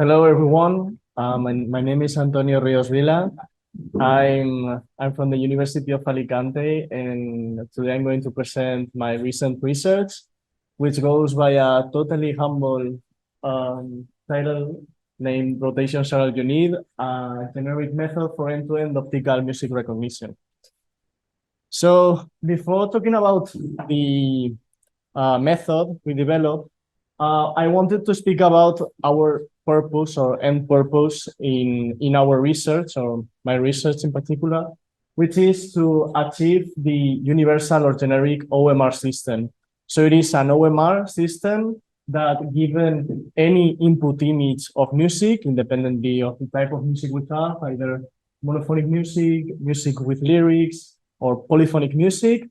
Hello, everyone. My name is Antonio Ríos-Vila. I'm from the University of Alicante, and today I'm going to present my recent research, which goes by a totally humble title named Rotation Shuttle Unit, a generic method for end-to-end optical music recognition. So before talking about the method we developed, I wanted to speak about our purpose or end purpose in our research, or my research in particular, which is to achieve the universal or generic OMR system. So it is an OMR system that, given any input image of music, independently of the type of music we have, either monophonic music, music with lyrics, or polyphonic music,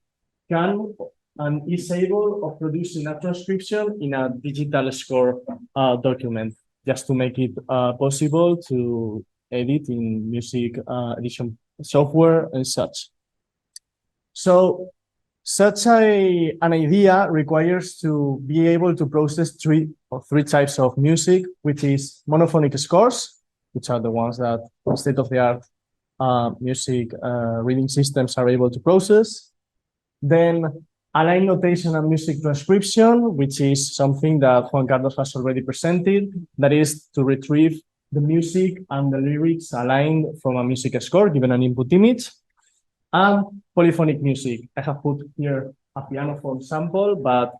can and is able of producing a transcription in a digital score document, just to make it possible to edit in music edition software and such. So such an idea requires to be able to process three types of music, which is monophonic scores, which are the ones that state-of-the-art music reading systems are able to process. Then align notation and music transcription, which is something that Juan Carlos has already presented, that is to retrieve the music and the lyrics aligned from a music score given an input image. And polyphonic music. I have put here a piano form sample, but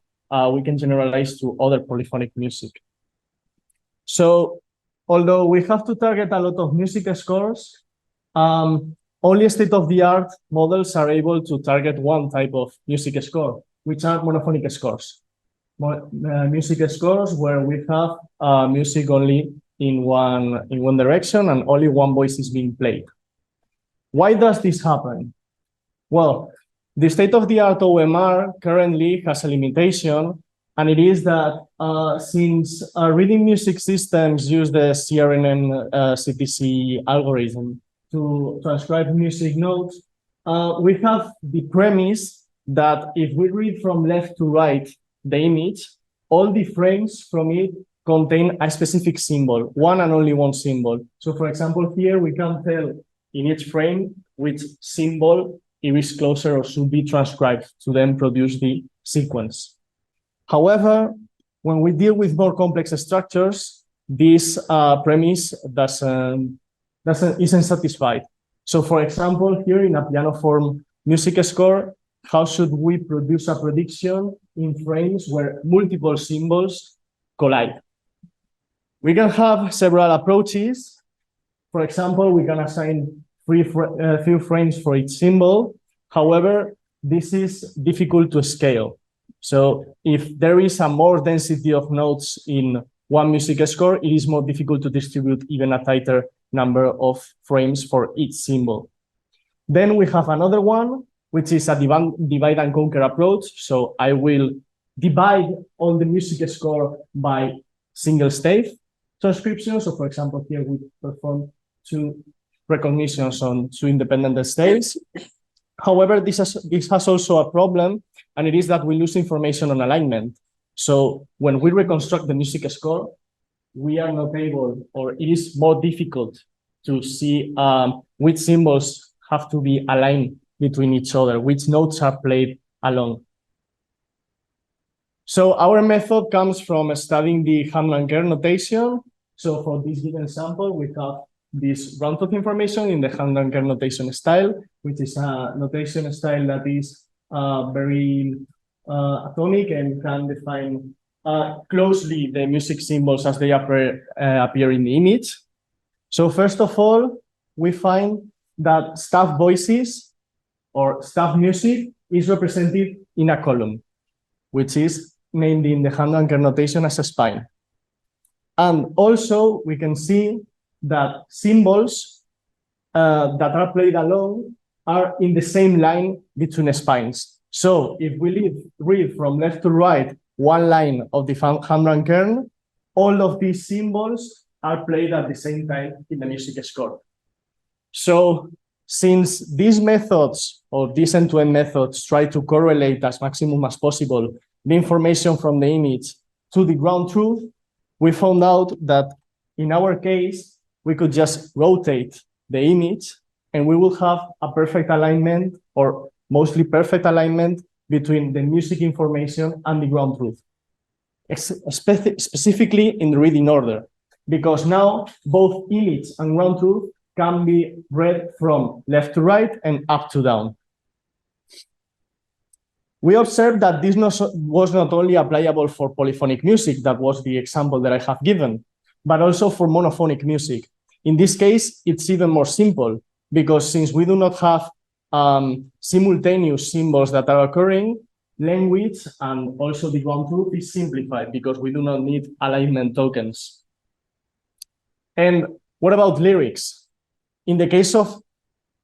we can generalize to other polyphonic music. So although we have to target a lot of music scores, only state-of-the-art models are able to target one type of music score, which are monophonic scores. Music scores where we have music only in one direction and only one voice is being played. Why does this happen? Well, the state-of-the-art OMR currently has a limitation, and it is that since reading music systems use the CRNN CTC algorithm to transcribe music notes, we have the premise that if we read from left to right the image, all the frames from it contain a specific symbol, one and only one symbol. So for example, here we can tell in each frame which symbol it is closer or should be transcribed to then produce the sequence. However, when we deal with more complex structures, this premise isn't satisfied. So for example, here in a piano form music score, how should we produce a prediction in frames where multiple symbols collide? We can have several approaches. For example, we can assign few frames for each symbol. However, this is difficult to scale. So if there is a more density of notes in one music score, it is more difficult to distribute even a tighter number of frames for each symbol. Then we have another one, which is a divide and conquer approach. So I will divide all the music score by single stave transcription. So for example, here we perform two recognitions on two independent staves. However, this has also a problem, and it is that we lose information on alignment. So when we reconstruct the music score, we are not able, or it is more difficult to see which symbols have to be aligned between each other, which notes are played along. So our method comes from studying the Hamdan-Kern notation. So for this given sample, we have this round-trip information in the Hamdan-Kern notation style, which is a notation style that is very atomic and can define closely the music symbols as they appear in the image. So first of all, we find that staff voices or staff music is represented in a column, which is named in the Hamdan-Kern notation as a spine. And also we can see that symbols that are played along are in the same line between spines. So if we read from left to right one line of the Hamdan-Kern, all of these symbols are played at the same time in the music score. So since these methods, or these end-to-end methods, try to correlate as maximum as possible the information from the image to the ground truth, we found out that in our case, we could just rotate the image and we will have a perfect alignment, or mostly perfect alignment, between the music information and the ground truth. Specifically in the reading order, because now both image and ground truth can be read from left to right and up to down. We observed that this was not only applicable for polyphonic music, that was the example that I have given, but also for monophonic music. In this case, it's even more simple, because since we do not have simultaneous symbols that are occurring, language and also the ground truth is simplified because we do not need alignment tokens. And what about lyrics? In the case of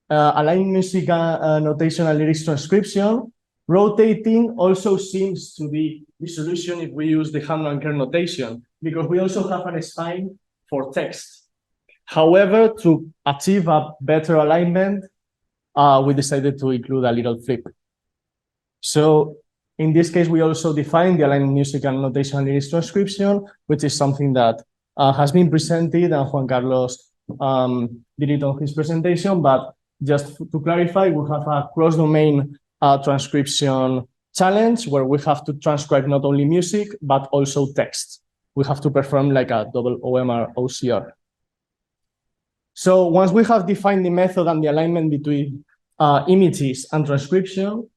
aligned music notation and lyrics transcription, rotating also seems to be the solution if we use the Hammer and Kern notation, because we also have an spine for text. However, to achieve a better alignment, we decided to include a little flip. So in this case, we also define the aligned music and notation and lyrics transcription, which is something that has been presented, and Juan Carlos did it on his presentation. But just to clarify, we have a cross-domain transcription challenge where we have to transcribe not only music, but also text. We have to perform like a double OMR OCR. So once we have defined the method and the alignment between images and transcription,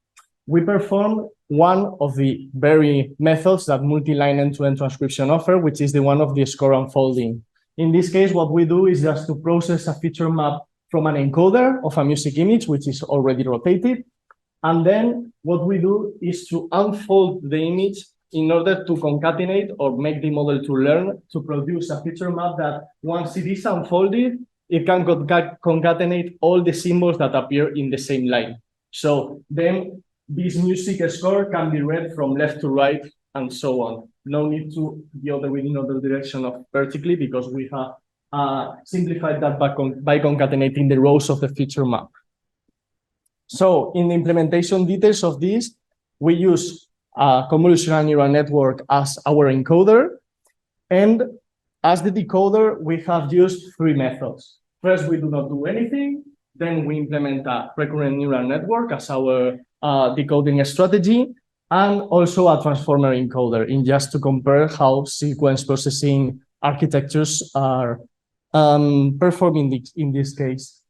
we perform one of the very methods that multi-line end-to-end transcription offer, which is the one of the score unfolding. In this case, what we do is just to process a feature map from an encoder of a music image, which is already rotated. And then what we do is to unfold the image in order to concatenate or make the model to learn to produce a feature map that once it is unfolded, it can concatenate all the symbols that appear in the same line. So then this music score can be read from left to right and so on. No need to go in other direction of vertically, because we have simplified that by concatenating the rows of the feature map. So in the implementation details of this, we use a convolutional neural network as our encoder. And as the decoder, we have used three methods. First, we do not do anything. Then we implement a recurrent neural network as our decoding strategy, and also a transformer encoder, in just to compare how sequence processing architectures are performing in this case.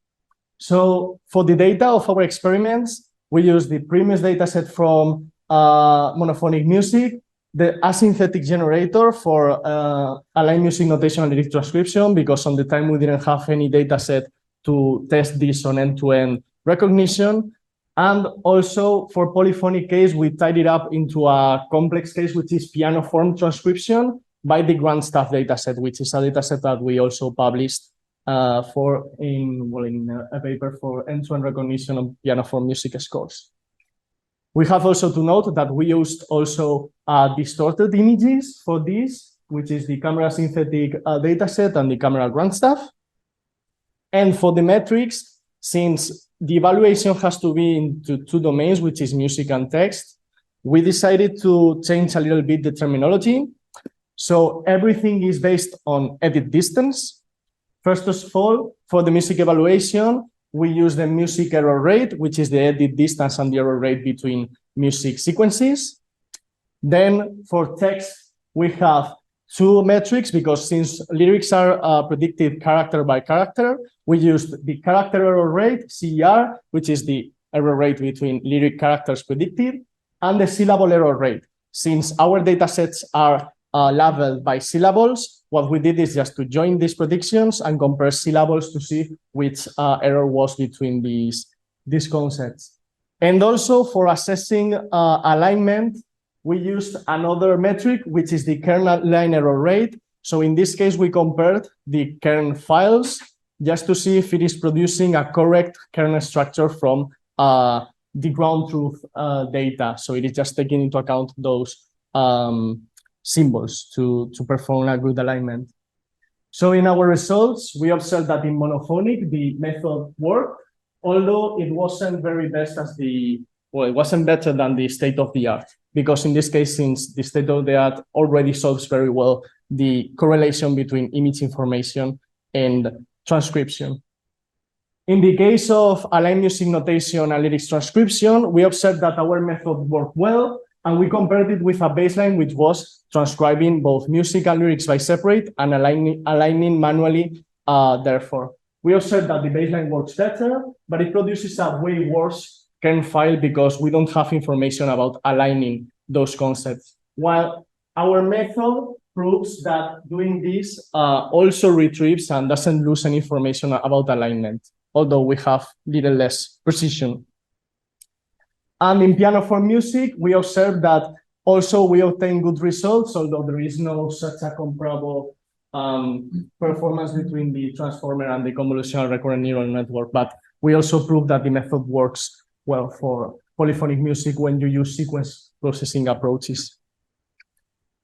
So for the data of our experiments, we use the previous data set from monophonic music, the asynthetic generator for aligned music notation and lyric transcription, because on the time we didn't have any data set to test this on end-to-end recognition. And also for polyphonic case, we tied it up into a complex case, which is piano form transcription by the grand staff dataset, which is a dataset that we also published in a paper for end-to-end recognition of piano form music scores. We have also to note that we used also distorted images for this, which is the camera synthetic dataset and the camera grand staff. And for the metrics, since the evaluation has to be into two domains, which is music and text, we decided to change a little bit the terminology. So everything is based on edit distance. First of all, for the music evaluation, we use the music error rate, which is the edit distance and the error rate between music sequences. Then for text, we have two metrics, because since lyrics are predicted character by character, we used the character error rate, CER, which is the error rate between lyric characters predicted, and the syllable error rate. Since our data sets are labeled by syllables, what we did is just to join these predictions and compare syllables to see which error was between these concepts. And also for assessing alignment, we used another metric, which is the kernel line error rate. So in this case, we compared the kernel files just to see if it is producing a correct kernel structure from the ground truth data. So it is just taking into account those symbols to perform a good alignment. So in our results, we observed that in monophonic, the method worked, although it wasn't very best as it wasn't better than the state of the art. Because in this case, since the state of the art already solves very well the correlation between image information and transcription. In the case of aligned music notation and lyrics transcription, we observed that our method worked well, and we compared it with a baseline which was transcribing both music and lyrics by separate and aligning manually, therefore. We observed that the baseline works better, but it produces a way worse kern file because we don't have information about aligning those concepts. While our method proves that doing this also retrieves and doesn't lose any information about alignment, although we have little less precision. And in piano for music, we observed that also we obtain good results, although there is no such a comparable performance between the transformer and the convolutional recurrent neural network. But we also proved that the method works well for polyphonic music when you use sequence processing approaches.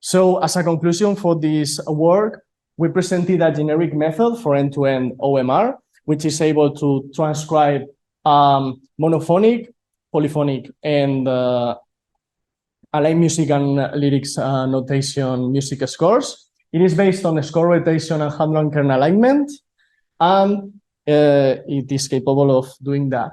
So as a conclusion for this work, we presented a generic method for end-to-end OMR, which is able to transcribe monophonic, polyphonic, and aligned music and lyrics notation music scores. It is based on score rotation and hand-run kern alignment, and it is capable of doing that.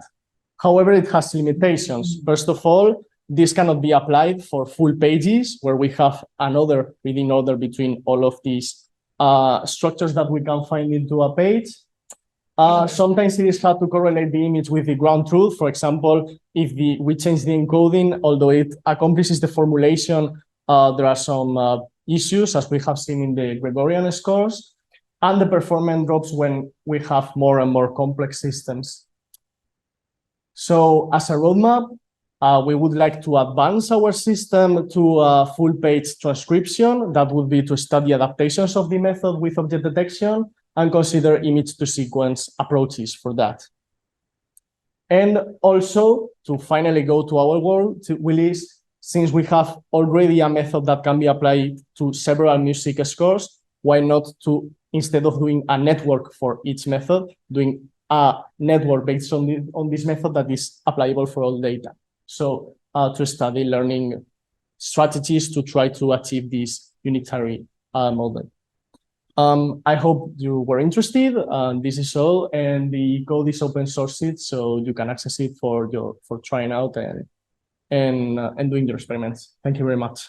However, it has limitations. First of all, this cannot be applied for full pages where we have another reading order between all of these structures that we can find into a page. Sometimes it is hard to correlate the image with the ground truth. For example, if we change the encoding, although it accomplishes the formulation, there are some issues, as we have seen in the Gregorian scores, and the performance drops when we have more and more complex systems. So as a roadmap, we would like to advance our system to full-page transcription. That would be to study adaptations of the method with object detection and consider image-to-sequence approaches for that. And also, to finally go to our goal, since we have already a method that can be applied to several music scores, why not to, instead of doing a network for each method, doing a network based on this method that is applicable for all data. So to study learning strategies to try to achieve this unitary model. I hope you were interested. This is all, and the code is open sourced, so you can access it for trying out and doing your experiments. Thank you very much.